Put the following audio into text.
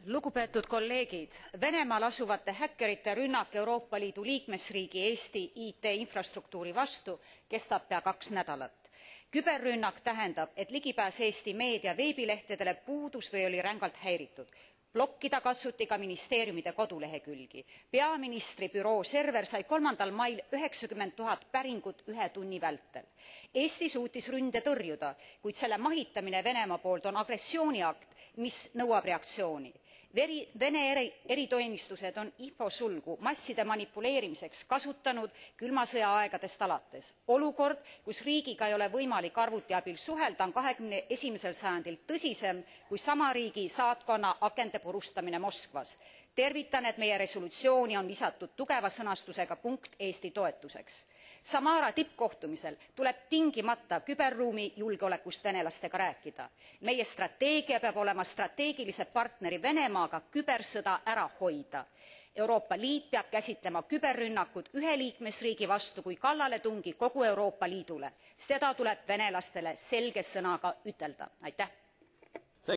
Lugupeetud kolleegid, Venemaal asuvate häkkerite rünnak Euroopa Liidu liikmesriigi Eesti IT-infrastruktuuri vastu kestab pea 2 nädalat. Küberrünnak tähendab, et ligipääs Eesti meedia veebilehtedele puudus või oli rängalt häiritud. Blokkida katsuti ka ministeeriumide kodulehekülgi. Peaministri büroo server sai 3. mail 90 000 päringut 1 tunni vältel. Eesti suutis ründe tõrjuda, kuid selle mahitamine Venemaa poolt on agressiooniakt, mis nõuab reaktsiooni. Vene eritoimistused on infosulgu masside manipuleerimiseks kasutanud külma sõja aegadest alates. Olukord, kus riigiga ei ole võimalik arvuti abil suhelda, on 21. sajandil tõsisem kui sama riigi saatkonna akende purustamine Moskvas. Tervitan, et meie resolutsiooni on lisatud tugeva sõnastusega punkt Eesti toetuseks. Samara tippkohtumisel tuleb tingimata küberruumi julgeolekust venelastega rääkida. Meie strateegia peab olema strateegilise partneri Venemaaga kübersõda ära hoida. Euroopa Liit peab käsitlema küberrünnakut ühe liikmesriigi vastu kui kallaletungi kogu Euroopa Liidule. Seda tuleb venelastele selge sõnaga ütelda. Aitäh!